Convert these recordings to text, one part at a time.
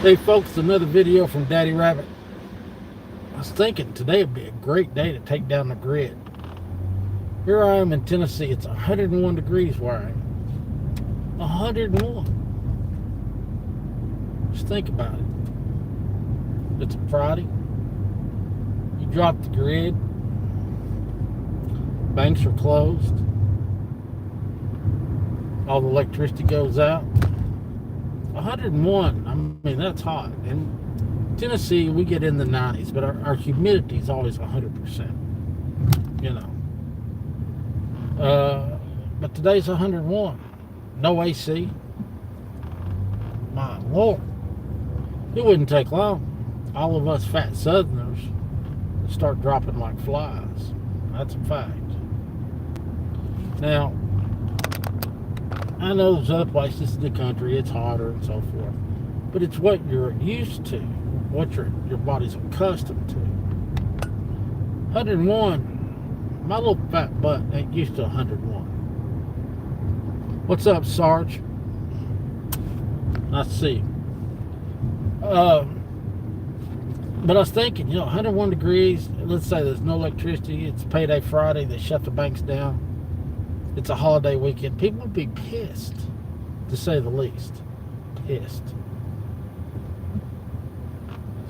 Hey folks, another video from DaddyRabbit. I was thinking today would be a great day to take down the grid. Here I am in Tennessee. It's 101 degrees where I am. 101. Just think about it. It's a Friday. You drop the grid. Banks are closed. All the electricity goes out. 101. I mean, that's hot. In Tennessee, we get in the 90s, but our humidity is always 100%. You know. But today's 101. No AC. My Lord. It wouldn't take long. All of us fat Southerners would start dropping like flies. That's a fact. Now, I know there's other places in the country it's hotter and so forth, but it's what you're used to, what your body's accustomed to. 101, my little fat butt ain't used to 101. What's up, Sarge? Nice to see you. But I was thinking, 101 degrees, let's say there's no electricity, it's payday Friday, they shut the banks down. It's a holiday weekend. People would be pissed, to say the least. Pissed.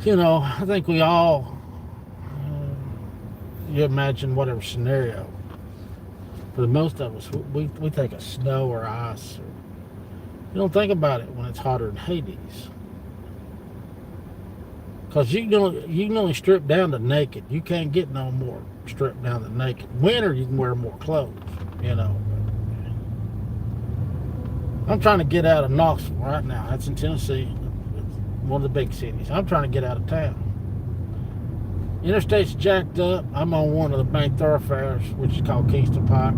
I think we all, you imagine whatever scenario. For the most of us, we think of snow or ice. You don't think about it when it's hotter than Hades. Because you can only strip down to naked. You can't get no more stripped down to naked. Winter, you can wear more clothes. I'm trying to get out of Knoxville right now. That's in Tennessee. It's one of the big cities. I'm trying to get out of town. Interstate's jacked up. I'm on one of the main thoroughfares, which is called Kingston Pike.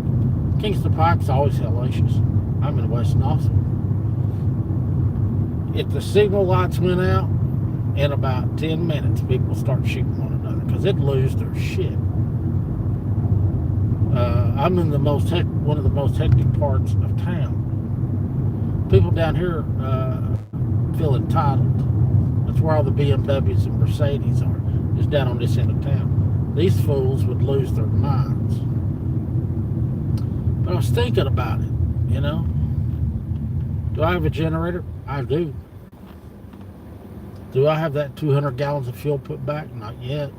Kingston Pike's always hellacious. I'm in West Knoxville. If the signal lights went out, in about 10 minutes, people start shooting one another because they'd lose their shit. I'm in one of the most hectic parts of town. People down here feel entitled. That's where all the BMWs and Mercedes are, is down on this end of town. These fools would lose their minds. But I was thinking about it, Do I have a generator? I do. Do I have that 200 gallons of fuel put back? Not yet.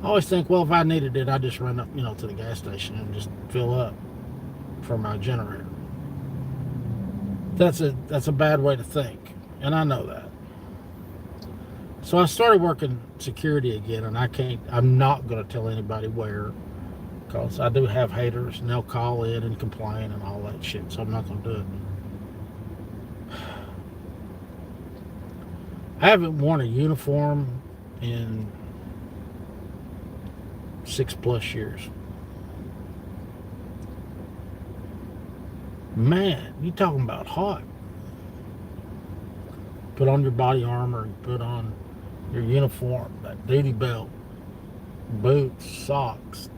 I always think, well, if I needed it, I'd just run up, to the gas station and just fill up for my generator. That's a bad way to think, and I know that. So I started working security again, and I'm not going to tell anybody where, because I do have haters, and they'll call in and complain and all that shit, so I'm not going to do it. I haven't worn a uniform in 6+ years. Man, you talking about hot. Put on your body armor, put on your uniform, that duty belt, boots, socks.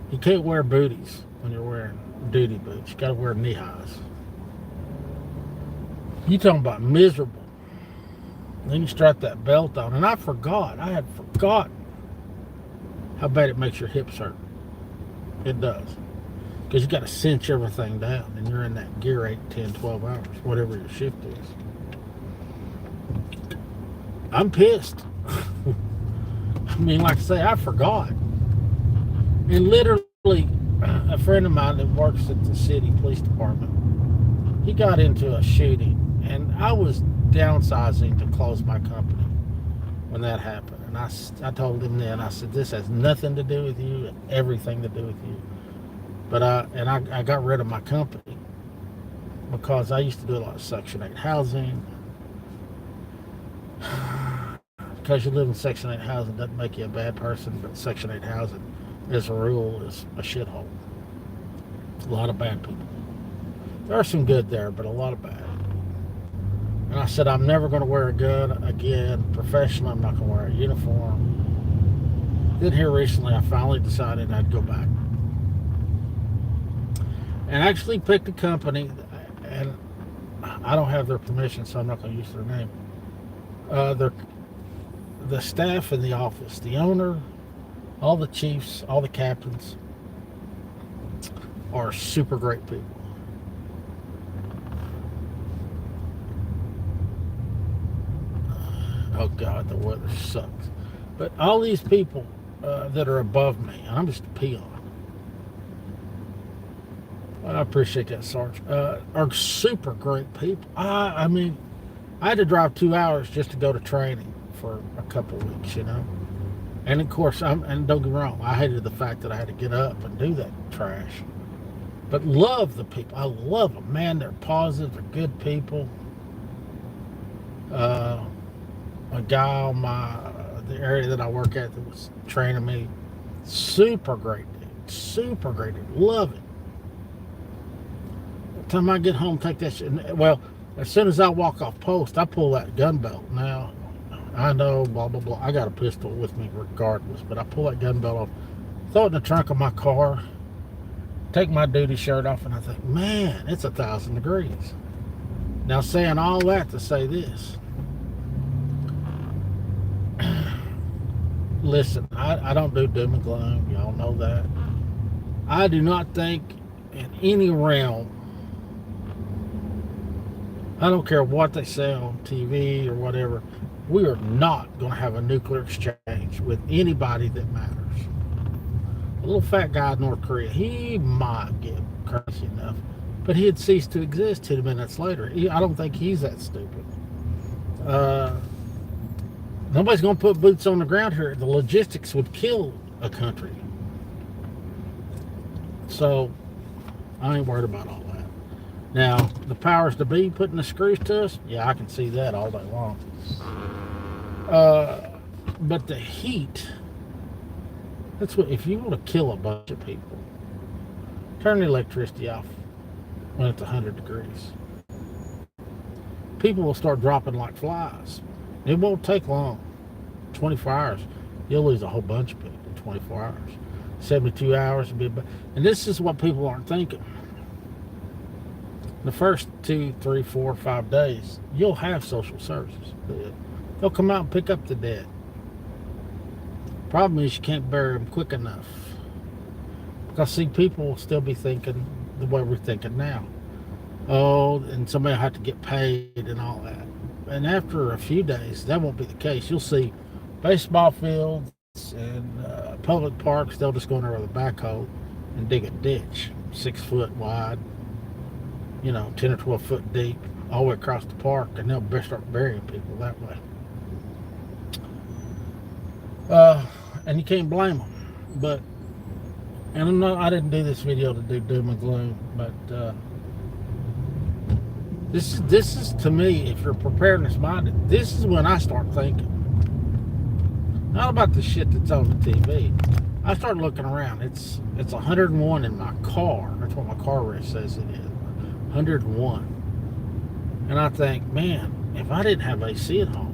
You can't wear booties when you're wearing duty boots. You gotta wear knee highs. You talking about miserable. Then you strap that belt on, and I had forgotten how bad it makes your hips hurt. It does. Because you got to cinch everything down, and you're in that gear 8, 10, 12 hours, whatever your shift is. I'm pissed. I mean, like I say, I forgot. And literally, a friend of mine that works at the city police department, he got into a shooting, and I was downsizing to close my company when that happened. And I told him then, I said, this has nothing to do with you, everything to do with you. But I got rid of my company because I used to do a lot of Section 8 housing. Because you live in Section 8 housing doesn't make you a bad person, but Section 8 housing, as a rule, is a shithole. A lot of bad people. There are some good there, but a lot of bad. And I said, I'm never going to wear a gun again. Professionally, I'm not going to wear a uniform. Then here recently, I finally decided I'd go back. And actually picked a company, and I don't have their permission, so I'm not going to use their name. The staff in the office, the owner, all the chiefs, all the captains are super great people. Oh God, the weather sucks. But all these people that are above me, I'm just a peon. I appreciate that, Sarge. Are super great people. I mean, I had to drive 2 hours just to go to training for a couple of weeks, you know. And of course, and don't get me wrong, I hated the fact that I had to get up and do that trash. But love the people. I love them, man. They're positive. They're good people. A guy on the area that I work at that was training me, super great dude. Super great dude. Love it. By the time I get home, take that shit. Well, as soon as I walk off post, I pull that gun belt. Now, I know, blah, blah, blah. I got a pistol with me regardless, but I pull that gun belt off, throw it in the trunk of my car, take my duty shirt off, and I think, man, it's 1,000 degrees. Now, saying all that to say this. Listen, I don't do doom and gloom. Y'all know that. I do not think in any realm, I don't care what they say on TV or whatever, we are not going to have a nuclear exchange with anybody that matters. A little fat guy in North Korea, he might get crazy enough, but he'd cease to exist 2 minutes later. I don't think he's that stupid. Nobody's going to put boots on the ground here. The logistics would kill a country. So, I ain't worried about all that. Now, the powers to be putting the screws to us, yeah, I can see that all day long. But the heat, that's what, if you want to kill a bunch of people, turn the electricity off when it's 100 degrees. People will start dropping like flies. It won't take long. 24 hours. You'll lose a whole bunch of people in 24 hours. 72 hours would be about, and this is what people aren't thinking. The first 2, 3, 4, 5 days, you'll have social services. They'll come out and pick up the dead. Problem is you can't bury them quick enough. Because see, people will still be thinking the way we're thinking now. Oh, and somebody will have to get paid and all that. And after a few days, that won't be the case. You'll see baseball fields and public parks, they'll just go in there with a backhoe and dig a ditch 6 foot wide, 10 or 12 foot deep, all the way across the park, and they'll start burying people that way. And you can't blame them. But, and I didn't do this video to do doom and gloom, but this is to me, if you're preparedness minded, this is when I start thinking. Not about the shit that's on the TV. I start looking around. It's 101 in my car. That's what my car race says it is. 101. And I think, man, if I didn't have AC at home,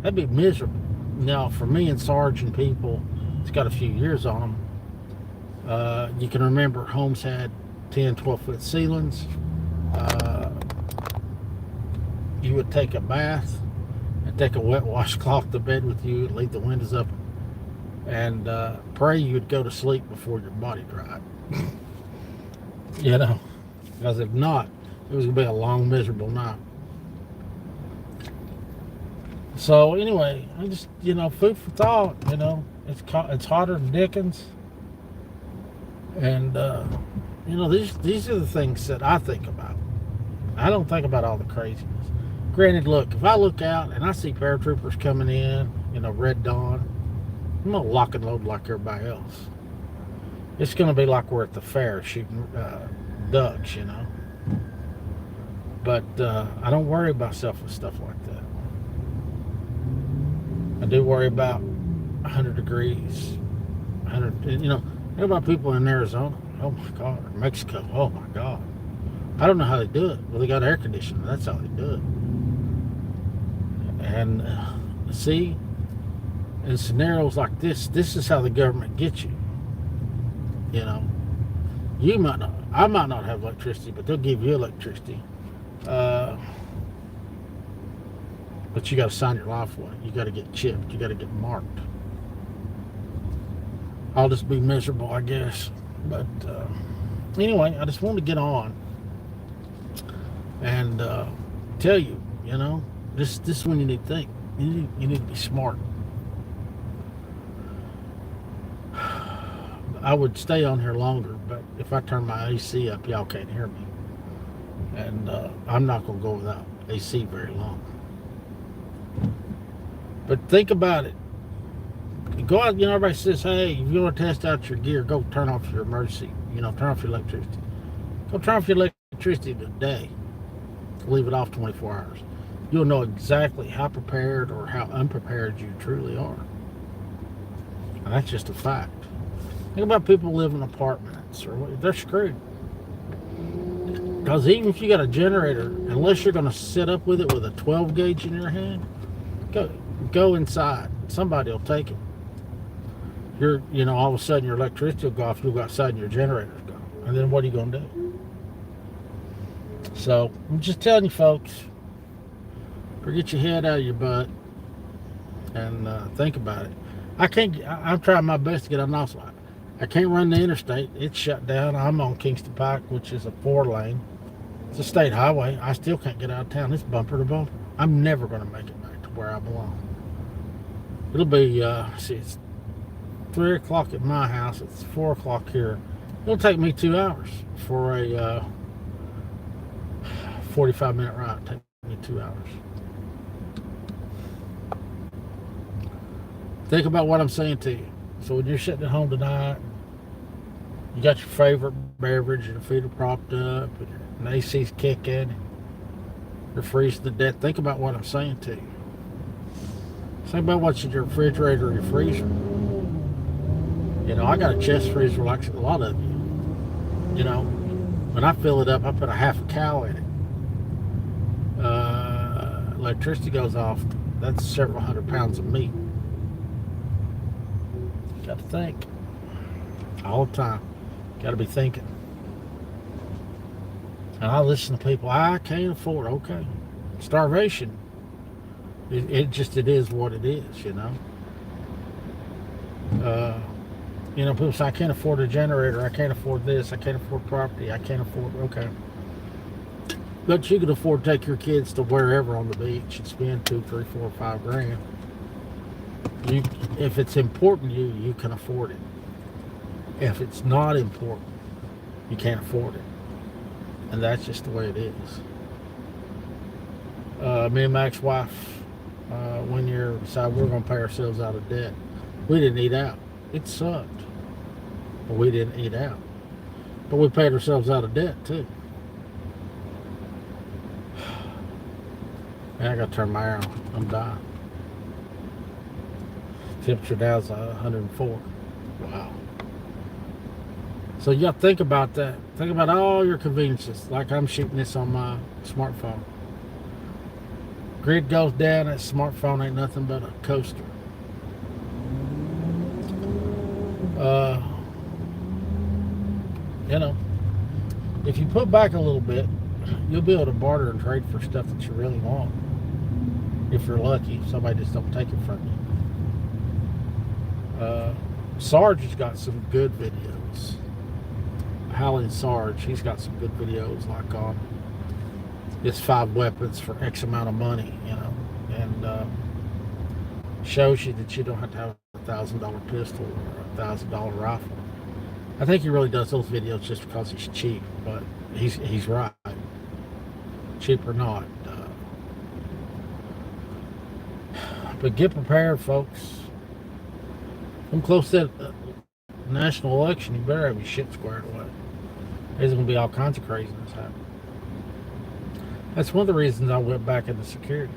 that'd be miserable. Now, for me and Sarge and people, it's got a few years on them. You can remember homes had 10, 12 foot ceilings. You would take a bath and take a wet washcloth to bed with you and leave the windows up and pray you would go to sleep before your body dried. Because if not, it was going to be a long, miserable night. So anyway, I just, food for thought, it's hotter than Dickens. And, these are the things that I think about. I don't think about all the craziness. Granted, look, if I look out and I see paratroopers coming in, Red Dawn, I'm going to lock and load like everybody else. It's going to be like we're at the fair shooting ducks, But I don't worry about myself with stuff like that. I do worry about 100 degrees. 100, think about people in Arizona. Oh my God. Or Mexico. Oh my God. I don't know how they do it. Well, they got air conditioning. That's how they do it. And see, in scenarios like this is how the government gets you. You might not, I might not have electricity, but they'll give you electricity. But you got to sign your life away. You got to get chipped. You got to get marked. I'll just be miserable, I guess. But anyway, I just wanted to get on and tell you, this is when you need to think. You need to be smart. I would stay on here longer, but if I turn my AC up, y'all can't hear me. And I'm not going to go without AC very long. But think about it. Go out, everybody says, hey, if you want to test out your gear, go turn off your emergency, turn off your electricity. Go turn off your electricity today. Leave it off 24 hours. You'll know exactly how prepared or how unprepared you truly are. And that's just a fact. Think about people who live in apartments, or they're screwed. Because even if you got a generator, unless you're going to sit up with it with a 12 gauge in your hand, go inside. Somebody will take it. All of a sudden your electricity will go off, you'll go outside and your generator's gone. And then what are you going to do? So, I'm just telling you folks, get your head out of your butt and think about it. I'm trying my best to get on also. I can't run the interstate. It's shut down. I'm on Kingston Pike, which is a 4-lane. It's a state highway. I still can't get out of town. It's bumper to bumper. I'm never going to make it back to where I belong. It'll be, it's 3 o'clock at my house. It's 4 o'clock here. It'll take me 2 hours for a 45-minute ride. It'll take me 2 hours. Think about what I'm saying to you. So when you're sitting at home tonight, you got your favorite beverage, your feet are propped up, and the AC's kicking, you're freezing to death. Think about what I'm saying to you. Think about what's in your refrigerator or your freezer. I got a chest freezer like a lot of you. When I fill it up, I put a half a cow in it. Electricity goes off, that's several hundred pounds of meat. Got to think all the time. Got to be thinking. And I listen to people, I can't afford. Okay, starvation. It is what it is. People say I can't afford a generator. I can't afford this. I can't afford property. I can't afford. Okay, but you can afford to take your kids to wherever on the beach and spend $2, $3, $4, $5 grand. If it's important to you, you can afford it. If it's not important, you can't afford it. And that's just the way it is. Me and my ex-wife, one year, decided we were going to pay ourselves out of debt. We didn't eat out. It sucked. But we didn't eat out. But we paid ourselves out of debt, too. Man, I got to turn my air on. I'm dying. Temperature now is 104. Wow. So you got to think about that. Think about all your conveniences. Like I'm shooting this on my smartphone. Grid goes down, that smartphone ain't nothing but a coaster. If you put back a little bit, you'll be able to barter and trade for stuff that you really want. If you're lucky, somebody just don't take it from you. Sarge has got some good videos. Howling Sarge, he's got some good videos like on his 5 weapons for X amount of money, and shows you that you don't have to have a $1,000 pistol or a $1,000 rifle. I think he really does those videos just because he's cheap, but he's right. Cheap or not. But get prepared, folks. Come close to that national election, you better have your shit squared away. There's going to be all kinds of craziness happening. That's one of the reasons I went back into security.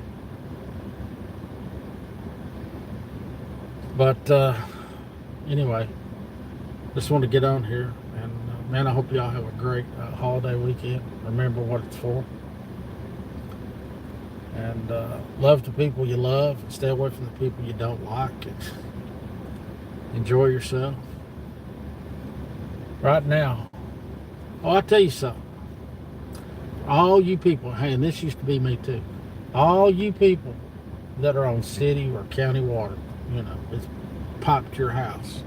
But anyway, just want to get on here. And man, I hope y'all have a great holiday weekend. Remember what it's for. And love the people you love. And stay away from the people you don't like. And enjoy yourself. Right now. Oh, I'll tell you something. All you people, hey, and this used to be me too. All you people that are on city or county water. It's piped to your house.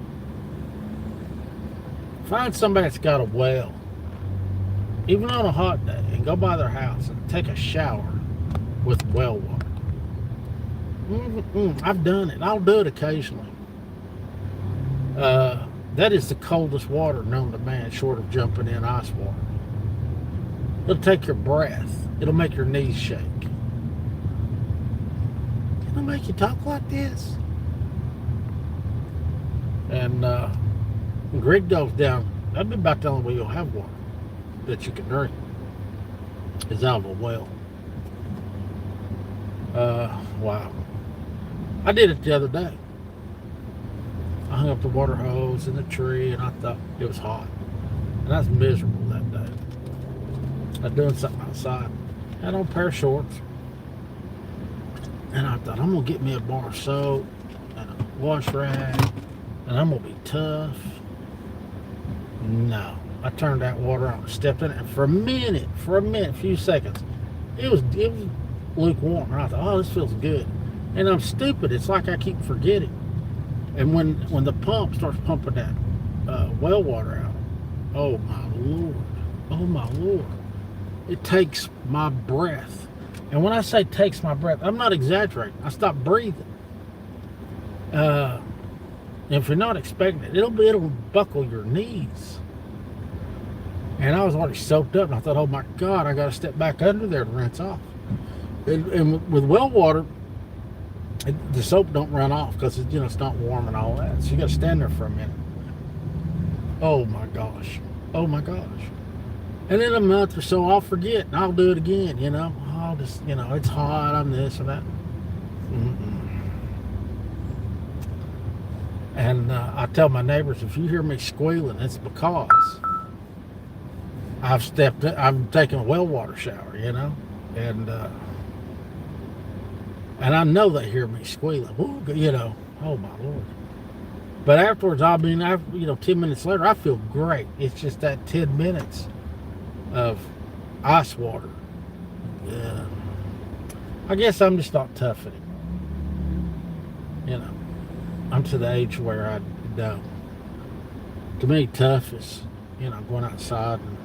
Find somebody that's got a well, even on a hot day, and go by their house and take a shower with well water. I've done it. I'll do it occasionally. That is the coldest water known to man, short of jumping in ice water. It'll take your breath. It'll make your knees shake. It'll make you talk like this. And when Greg goes down, that'd be about the only way you'll have water that you can drink is out of a well. Wow. I did it the other day. I hung up the water hose in the tree, and I thought it was hot. And I was miserable that day. I was doing something outside. Had on a pair of shorts. And I thought, I'm going to get me a bar of soap and a wash rag, and I'm going to be tough. No. I turned that water on, stepped in it, and for a minute, a few seconds, it was lukewarm. And I thought, oh, this feels good. And I'm stupid. It's like I keep forgetting. And when the pump starts pumping that well water out, oh my Lord, it takes my breath. And when I say takes my breath, I'm not exaggerating. I stop breathing. If you're not expecting it, it'll buckle your knees. And I was already soaked up, and I thought, oh my God, I got to step back under there to rinse off. And with well water, the soap don't run off because it's not warm and all that. So you got to stand there for a minute. Oh my gosh. And in a month or so, I'll forget and I'll do it again. I'll just it's hot. I'm this or that. And I tell my neighbors, if you hear me squealing, it's because I've taken a well water shower. And I know they hear me squealing. Ooh, oh my Lord. But afterwards, 10 minutes later, I feel great. It's just that 10 minutes of ice water. Yeah. I guess I'm just not tough anymore. I'm to the age where I don't. To me, tough is, going outside and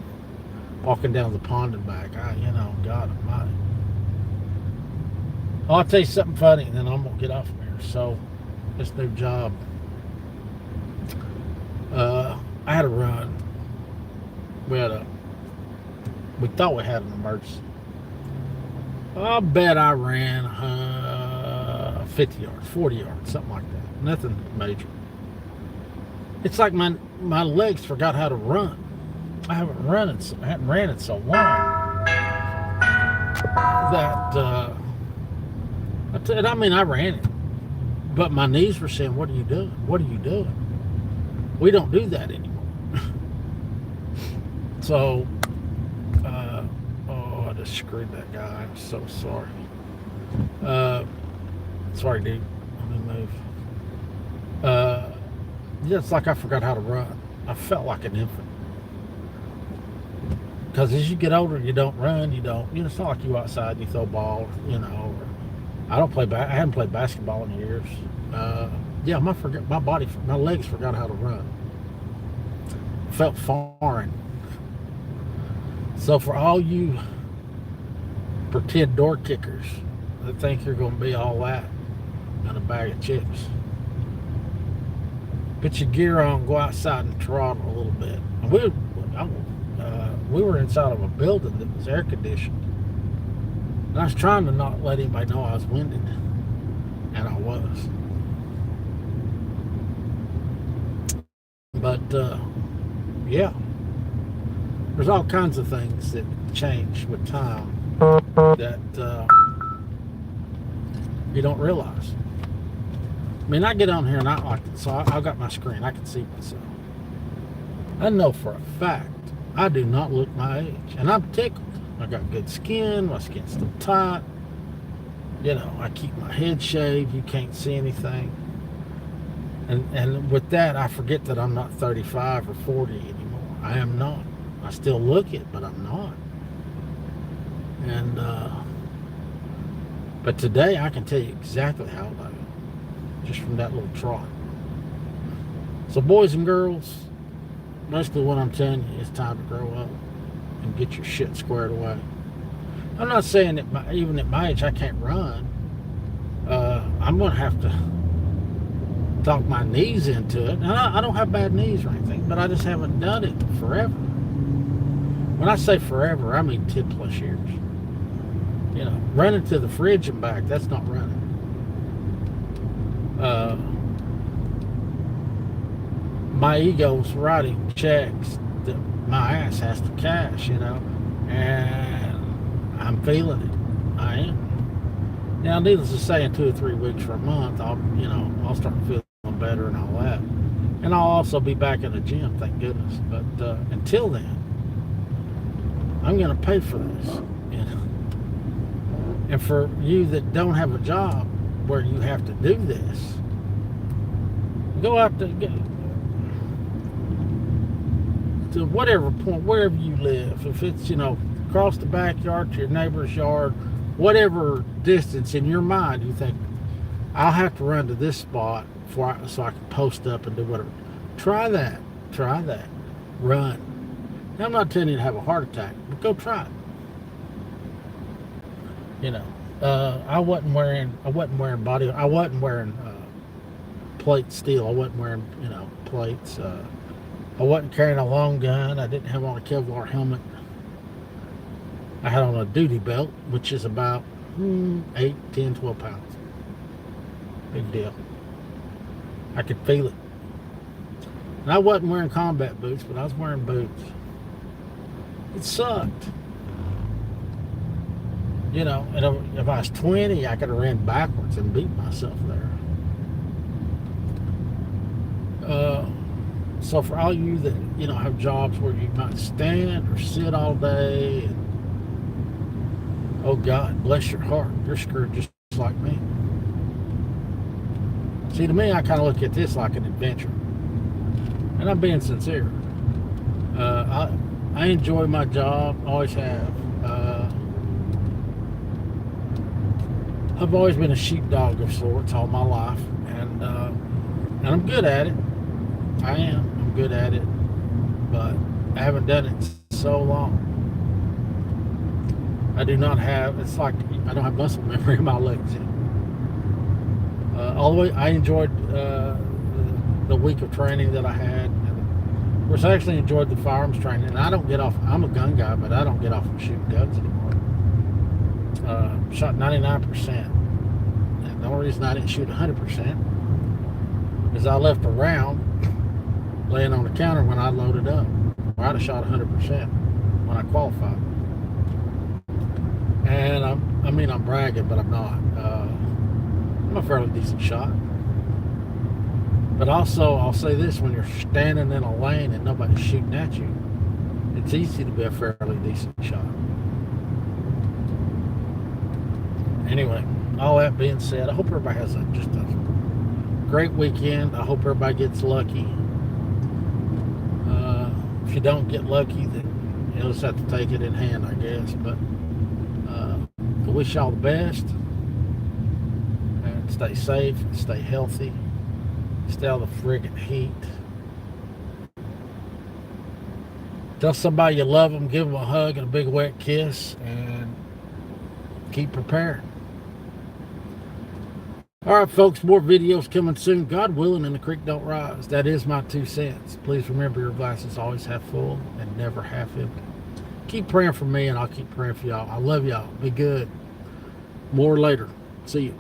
walking down the pond and back. God almighty. Oh, I'll tell you something funny, and then I'm going to get off of here. So, this new job, I had a run. We thought we had an emergency. I bet I ran 50 yards, 40 yards, something like that. Nothing major. It's like my legs forgot how to run. I hadn't ran in so long that... I ran it, but my knees were saying, what are you doing? What are you doing? We don't do that anymore. So, I just screwed that guy. I'm so sorry. Sorry, dude. Let me move. It's like I forgot how to run. I felt like an infant. Because as you get older, you don't run, it's not like you outside and you throw balls, I haven't played basketball in years. My legs forgot how to run. Felt foreign. So for all you pretend door kickers that think you're going to be all that in a bag of chips, put your gear on, go outside and throttle a little bit. And we were inside of a building that was air conditioned. And I was trying to not let anybody know I was winded. And I was. But, yeah. There's all kinds of things that change with time that you don't realize. I get on here and I got my screen. I can see myself. I know for a fact I do not look my age. And I'm tickled. I got good skin. My skin's still tight. I keep my head shaved. You can't see anything. And with that, I forget that I'm not 35 or 40 anymore. I am not. I still look it, but I'm not. And But today I can tell you exactly how old I am, just from that little trot. So boys and girls, basically what I'm telling you, it's time to grow up and get your shit squared away. I'm not saying that even at my age I can't run. I'm going to have to talk my knees into it. And I don't have bad knees or anything, but I just haven't done it forever. When I say forever, I mean 10 plus years. You know, running to the fridge and back, that's not running. My ego's writing checks that my ass has to cash, you know, and I'm feeling it. I am. Now, needless to say, in 2 or 3 weeks or a month, I'll start feeling better and all that. And I'll also be back in the gym, thank goodness. But until then, I'm going to pay for this, you know. And for you that don't have a job where you have to do this, go out to whatever point, wherever you live. If it's, you know, across the backyard to your neighbor's yard, whatever distance in your mind you think, I'll have to run to this spot so I can post up and do whatever. Try that. Run. Now, I'm not telling you to have a heart attack, but go try it. You know, I wasn't wearing plate steel. I wasn't wearing, you know, plates. I wasn't carrying a long gun. I didn't have on a Kevlar helmet. I had on a duty belt, which is about 8, 10, 12 pounds. Big deal. I could feel it. And I wasn't wearing combat boots, but I was wearing boots. It sucked. You know, and if I was 20, I could have ran backwards and beat myself there. So for all you that, you know, have jobs where you might stand or sit all day, and, oh God, bless your heart, you're screwed just like me. See, to me, I kind of look at this like an adventure. And I'm being sincere. I enjoy my job, always have. I've always been a sheepdog of sorts all my life, and I'm good at it. I am. I'm good at it, but I haven't done it so long. I do not have. It's like I don't have muscle memory in my legs. All the way, I enjoyed the week of training that I had. Of course, I actually enjoyed the firearms training. And I don't get off. I'm a gun guy, but I don't get off from shooting guns anymore. Shot 99%. And the only reason I didn't shoot 100% is I left a round laying on the counter when I loaded up. Or I'd have shot 100% when I qualified. And I'm bragging, but I'm not. I'm a fairly decent shot. But also, I'll say this, when you're standing in a lane and nobody's shooting at you, it's easy to be a fairly decent shot. Anyway, all that being said, I hope everybody has just a great weekend. I hope everybody gets lucky. If you don't get lucky, then you'll just have to take it in hand, I guess. But I wish y'all the best. And stay safe, stay healthy. Stay out of the friggin' heat. Tell somebody you love them, give them a hug and a big wet kiss, and keep prepared. All right, folks, more videos coming soon. God willing, and the creek don't rise. That is my 2 cents. Please remember, your glass is always half full and never half empty. Keep praying for me, and I'll keep praying for y'all. I love y'all. Be good. More later. See you.